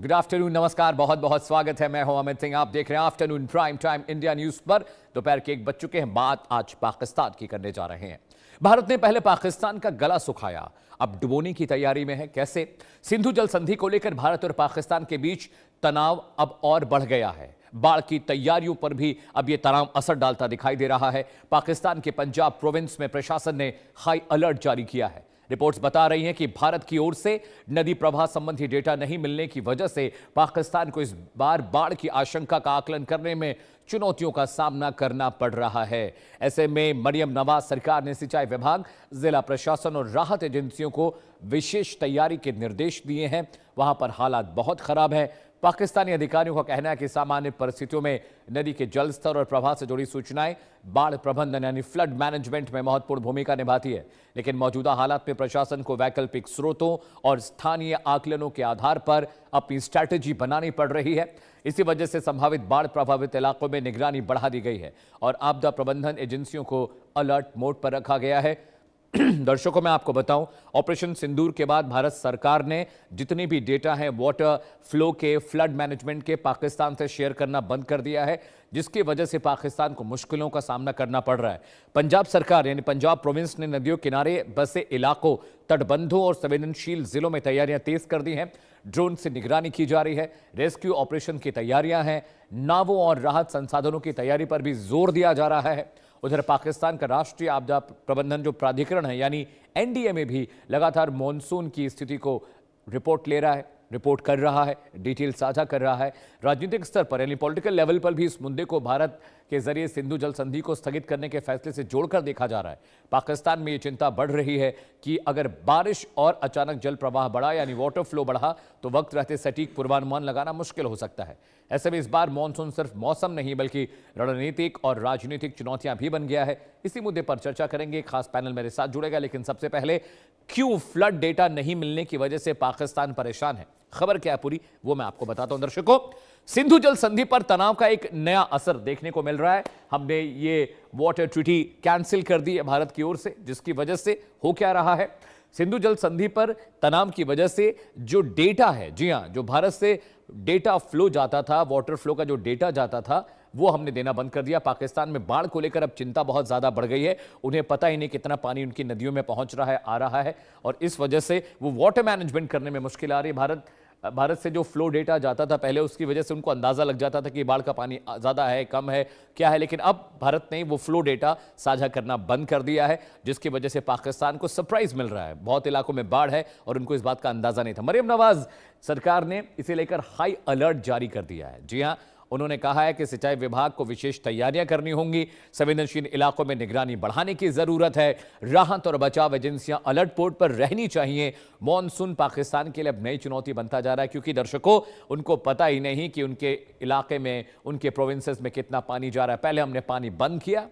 Good afternoon, नमस्कार, बहुत बहुत स्वागत है। मैं हूं अमित सिंह। आप देख रहे हैं afternoon prime time India news पर। दोपहर के 1 बज चुके हैं। बात आज पाकिस्तान की करने जा रहे हैं। भारत ने पहले पाकिस्तान का गला सुखाया, अब डुबोने की तैयारी में है। कैसे? सिंधु जल संधि को लेकर भारत और पाकिस्तान के बीच तनाव अब और बढ़ गया है। बाढ़ की तैयारियों पर भी अब यह तनाव असर डालता दिखाई दे रहा है। पाकिस्तान के पंजाब प्रोविंस में प्रशासन ने हाई अलर्ट जारी किया है। रिपोर्ट्स बता रही हैं कि भारत की ओर से नदी प्रवाह संबंधी डेटा नहीं मिलने की वजह से पाकिस्तान को इस बार बाढ़ की आशंका का आकलन करने में चुनौतियों का सामना करना पड़ रहा है। ऐसे में मरियम नवाज सरकार ने सिंचाई विभाग, जिला प्रशासन और राहत एजेंसियों को विशेष तैयारी के निर्देश दिए हैं। वहां पर हालात बहुत खराब है। पाकिस्तानी अधिकारियों का कहना है कि सामान्य परिस्थितियों में नदी के जल स्तर और प्रवाह से जुड़ी सूचनाएं बाढ़ प्रबंधन यानी फ्लड मैनेजमेंट में महत्वपूर्ण भूमिका निभाती है। लेकिन मौजूदा हालात में प्रशासन को वैकल्पिक स्रोतों और स्थानीय आकलनों के आधार पर अपनी स्ट्रैटेजी बनानी पड़ रही है। इसी वजह से संभावित बाढ़ प्रभावित इलाकों में निगरानी बढ़ा दी गई है और आपदा प्रबंधन एजेंसियों को अलर्ट मोड पर रखा गया है। दर्शकों, मैं आपको बताऊं, ऑपरेशन सिंदूर के बाद भारत सरकार ने जितनी भी डेटा है वाटर फ्लो के, फ्लड मैनेजमेंट के, पाकिस्तान से शेयर करना बंद कर दिया है, जिसकी वजह से पाकिस्तान को मुश्किलों का सामना करना पड़ रहा है। पंजाब सरकार यानी पंजाब प्रोविंस ने नदियों किनारे बसे इलाकों, तटबंधों और संवेदनशील जिलों में तैयारियां तेज कर दी हैं। ड्रोन से निगरानी की जा रही है। रेस्क्यू ऑपरेशन की तैयारियां हैं। नावों और राहत संसाधनों की तैयारी पर भी जोर दिया जा रहा है। उधर पाकिस्तान का राष्ट्रीय आपदा प्रबंधन जो प्राधिकरण है यानी एनडीएमए भी लगातार मॉनसून की स्थिति को रिपोर्ट कर रहा है, डिटेल साझा कर रहा है। राजनीतिक स्तर पर यानी पॉलिटिकल लेवल पर भी इस मुद्दे को भारत के जरिए सिंधु जल संधि को स्थगित करने के फैसले से जोड़कर देखा जा रहा है। पाकिस्तान में यह चिंता बढ़ रही है कि अगर बारिश और अचानक जल प्रवाह बढ़ा यानी वाटर फ्लो बढ़ा तो वक्त रहते सटीक पूर्वानुमान लगाना मुश्किल हो सकता है। ऐसे में इस बार मॉनसून सिर्फ मौसम नहीं बल्कि रणनीतिक और राजनीतिक चुनौतियां भी बन गया है। इसी मुद्दे पर चर्चा करेंगे। खास पैनल मेरे साथ जुड़ेगा, लेकिन सबसे पहले क्यों फ्लड डेटा नहीं मिलने की वजह से पाकिस्तान परेशान है, खबर क्या है पूरी, वो मैं आपको बताता हूं। दर्शकों, सिंधु जल संधि पर तनाव का एक नया असर देखने को मिल रहा है। हमने ये वाटर ट्रीटी कैंसिल कर दी है भारत की ओर से, जिसकी वजह से हो क्या रहा है, सिंधु जल संधि पर तनाव की वजह से जो डेटा है, जी हां, जो भारत से डेटा फ्लो जाता था, वाटर फ्लो का जो डेटा जाता था, वो हमने देना बंद कर दिया। पाकिस्तान में बाढ़ को लेकर अब चिंता बहुत ज्यादा बढ़ गई है। उन्हें पता ही नहीं कितना पानी उनकी नदियों में पहुंच रहा है, आ रहा है, और इस वजह से वो वाटर मैनेजमेंट करने में मुश्किल आ रही है। भारत से जो फ्लो डेटा जाता था पहले, उसकी वजह से उनको अंदाजा लग जाता था कि बाढ़ का पानी ज्यादा है, कम है, क्या है, लेकिन अब भारत ने वो फ्लो डेटा साझा करना बंद कर दिया है, जिसकी वजह से पाकिस्तान को सरप्राइज मिल रहा है। बहुत इलाकों में बाढ़ है और उनको इस बात का अंदाजा नहीं था। मरियम नवाज सरकार ने इसे लेकर हाई अलर्ट जारी कर दिया है। जी हां, उन्होंने कहा है कि सिंचाई विभाग को विशेष तैयारियां करनी होंगी, संवेदनशील इलाकों में निगरानी बढ़ाने की जरूरत है, राहत और बचाव एजेंसियां अलर्ट मोड पर रहनी चाहिए। मॉनसून पाकिस्तान के लिए अब नई चुनौती बनता जा रहा है, क्योंकि दर्शकों, उनको पता ही नहीं कि उनके इलाके में, उनके प्रोविंसेस में कितना पानी जा रहा है। पहले हमने पानी बंद किया,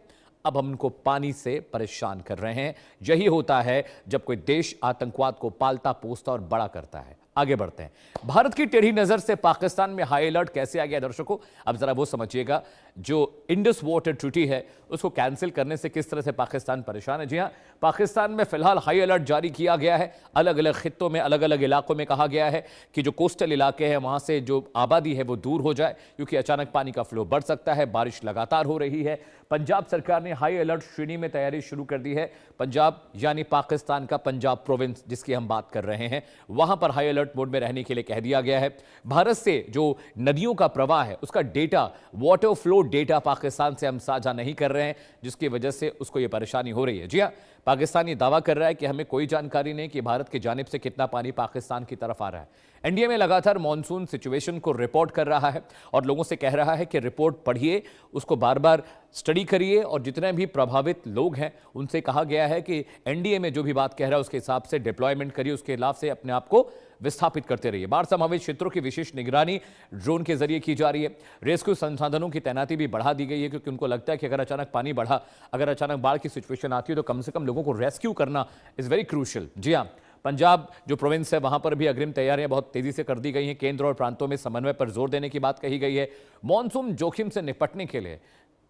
अब हम उनको पानी से परेशान कर रहे हैं। यही होता है जब कोई देश आतंकवाद को पालता पोसता और बड़ा करता है। आगे बढ़ते हैं। भारत की टेढ़ी नजर से पाकिस्तान में हाई अलर्ट कैसे आ गया दर्शकों, अब जरा वो समझिएगा। जो इंडस वाटर ट्रीटी है उसको कैंसिल करने से किस तरह से पाकिस्तान परेशान है। जी हां, पाकिस्तान में फिलहाल हाई अलर्ट जारी किया गया है। अलग अलग खित्तों में, अलग अलग इलाकों में कहा गया है कि जो कोस्टल इलाके हैं वहां से जो आबादी है वो दूर हो जाए, क्योंकि अचानक पानी का फ्लो बढ़ सकता है। बारिश लगातार हो रही है। पंजाब सरकार ने हाई अलर्ट श्रेणी में तैयारी शुरू कर दी है। पंजाब यानी पाकिस्तान का पंजाब प्रोविंस जिसकी हम बात कर रहे हैं, वहां पर हाई अलर्ट मोड में रहने के लिए कह दिया गया है। भारत से जो नदियों का प्रवाह है उसका data, water flow data Pakistan से हम साझा नहीं कर रहे हैं, जिसकी वजह से उसको यह परेशानी हो रही है। जी हां, पाकिस्तान ये दावा कर रहा है कि हमें कोई जानकारी नहीं कि भारत की जानिब से कितना पानी पाकिस्तान की तरफ आ रहा है। एनडीएमए लगातार मॉनसून सिचुएशन को रिपोर्ट कर रहा है और लोगों से कह रहा है कि रिपोर्ट पढ़िए, उसको बार बार स्टडी करिए, और जितने भी प्रभावित लोग हैं उनसे कहा गया है कि एनडीएमए जो भी बात कह रहा है उसके हिसाब से डिप्लॉयमेंट करिए, उसके हिसाब से अपने आप को विस्थापित करते रहिए। बाढ़ संभावित क्षेत्रों की विशेष निगरानी ड्रोन के जरिए की जा रही है। रेस्क्यू संसाधनों की तैनाती भी बढ़ा दी गई है, क्योंकि उनको लगता है कि अगर अचानक पानी बढ़ा, अगर अचानक बाढ़ की सिचुएशन आती है तो कम से कम लोगों को रेस्क्यू करना इज वेरी क्रूशियल। जी हाँ, पंजाब जो प्रोविंस है वहां पर भी अग्रिम तैयारियां बहुत तेजी से कर दी गई हैं। केंद्र और प्रांतों में समन्वय पर जोर देने की बात कही गई है। मॉनसून जोखिम से निपटने के लिए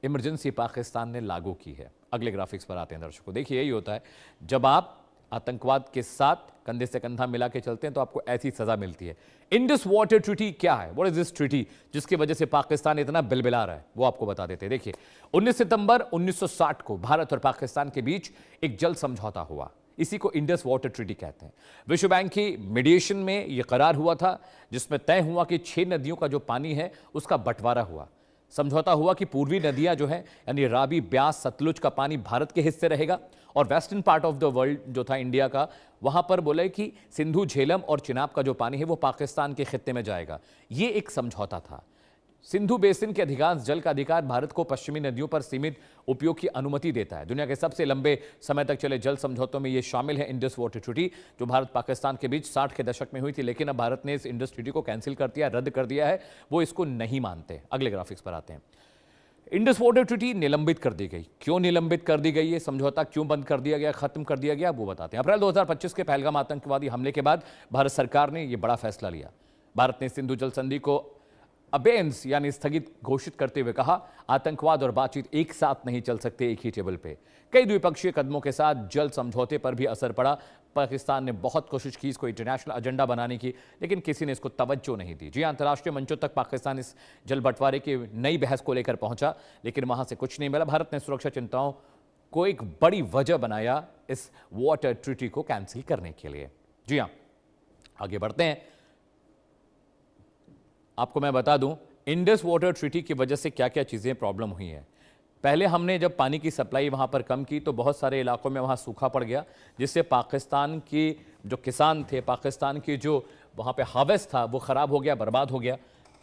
इमरजेंसी पाकिस्तान ने लागू की है। अगले ग्राफिक्स पर आते हैं दर्शकों। देखिए, यही होता है जब आप आतंकवाद के साथ कंधे से कंधा मिला के चलते हैं तो आपको ऐसी सजा मिलती है। इंडस वाटर ट्रीटी क्या है? व्हाट इज दिस ट्रीटी जिसकी वजह से पाकिस्तान इतना बिलबिला रहा है, वो आपको बता देते हैं। देखिए, 19 सितंबर 1960 को भारत और पाकिस्तान के बीच एक जल समझौता हुआ। इसी को इंडस वाटर ट्रीटी कहते हैं। विश्व बैंक की मीडिएशन में यह करार हुआ था, जिसमें तय हुआ कि 6 नदियों का जो पानी है उसका बंटवारा हुआ। समझौता हुआ कि पूर्वी नदियां जो है यानी रावी, ब्यास, सतलुज का पानी भारत के हिस्से रहेगा और western part of the world जो था इंडिया का, वहां पर बोले कि सिंधु, झेलम और चिनाब का जो पानी है वो पाकिस्तान के खित्ते में जाएगा। ये एक समझौता था। सिंधु बेसिन के अधिकांश जल का अधिकार भारत को पश्चिमी नदियों पर सीमित उपयोग की अनुमति देता है। दुनिया के सबसे लंबे समय तक चले जल समझौतों में यह शामिल है इंडस वाटर ट्रीटी, जो भारत पाकिस्तान के बीच 60 के दशक में हुई थी, लेकिन अब भारत ने इस इंडस ट्रीटी को कैंसिल कर दिया, रद्द कर दिया है। वो इसको नहीं मानते। अगले ग्राफिक्स पर आते हैं। इंडस वाटर ट्रीटी निलंबित कर दी गई। क्यों निलंबित कर दी गई? ये समझौता क्यों बंद कर दिया गया, खत्म कर दिया गया, वो बताते हैं। अप्रैल 2025 के पहलगाम आतंकवादी हमले के बाद भारत सरकार ने यह बड़ा फैसला लिया। भारत ने सिंधु जल संधि को अबेंस यानी स्थगित घोषित करते हुए कहा, आतंकवाद और बातचीत एक साथ नहीं चल सकते एक ही टेबल पे। कई द्विपक्षीय कदमों के साथ जल समझौते पर भी असर पड़ा। पाकिस्तान ने बहुत कोशिश की इसको इंटरनेशनल एजेंडा बनाने की, लेकिन किसी ने इसको तवज्जो नहीं दी। जी, अंतर्राष्ट्रीय मंचों तक पाकिस्तान इस जल बंटवारे की नई बहस को लेकर पहुंचा, लेकिन वहां से कुछ नहीं मिला। भारत ने सुरक्षा चिंताओं को एक बड़ी वजह बनाया इस वाटर ट्रीटी को कैंसिल करने के लिए। जी हां, आगे बढ़ते हैं। आपको मैं बता दूं, इंडस वाटर ट्रीटी की वजह से क्या क्या चीजें प्रॉब्लम हुई हैं। पहले हमने जब पानी की सप्लाई वहां पर कम की तो बहुत सारे इलाकों में वहां सूखा पड़ गया, जिससे पाकिस्तान की जो किसान थे, पाकिस्तान की जो वहां पे हार्वेस्ट था वो खराब हो गया, बर्बाद हो गया।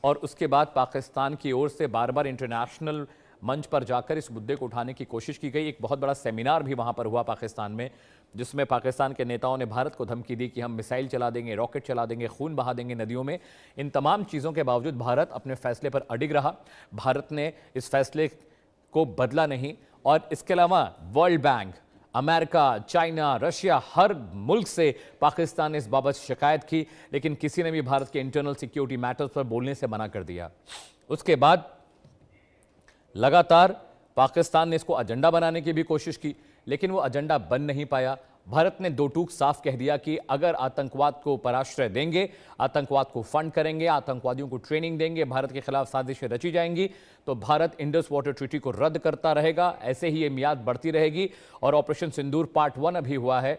और उसके बाद पाकिस्तान की ओर से बार बार इंटरनेशनल मंच पर जाकर इस मुद्दे को उठाने की कोशिश की गई। एक बहुत बड़ा सेमिनार भी वहां पर हुआ पाकिस्तान में, जिसमें पाकिस्तान के नेताओं ने भारत को धमकी दी कि हम मिसाइल चला देंगे, रॉकेट चला देंगे, खून बहा देंगे नदियों में। इन तमाम चीज़ों के बावजूद भारत अपने फैसले पर अडिग रहा। भारत ने इस फैसले को बदला नहीं। और इसके अलावा world bank, America, China, Russia, हर मुल्क से पाकिस्तान ने इस बाबत शिकायत की, लेकिन किसी ने भी भारत के इंटरनल सिक्योरिटी मैटर्स पर बोलने से मना कर दिया। उसके बाद लगातार पाकिस्तान ने इसको एजेंडा बनाने की भी कोशिश की, लेकिन वो एजेंडा बन नहीं पाया। भारत ने दो टूक साफ कह दिया कि अगर आतंकवाद को पराश्रय देंगे, आतंकवाद को फंड करेंगे, आतंकवादियों को ट्रेनिंग देंगे, भारत के खिलाफ साजिशें रची जाएंगी, तो भारत इंडस वाटर ट्रीटी को रद्द करता रहेगा। ऐसे ही ये मियाद बढ़ती रहेगी। और ऑपरेशन सिंदूर पार्ट 1 अभी हुआ है।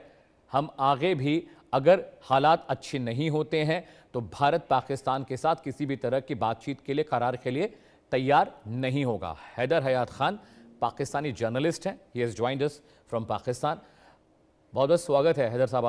हम आगे भी अगर हालात अच्छे नहीं होते हैं तो भारत पाकिस्तान के साथ किसी भी तरह की बातचीत के लिए, करार के लिए तैयार नहीं होगा। हैदर हयात खान पाकिस्तानी जर्नलिस्ट हैं। He has joined us from Pakistan. बहुत बहुत स्वागत है हैदर साहब।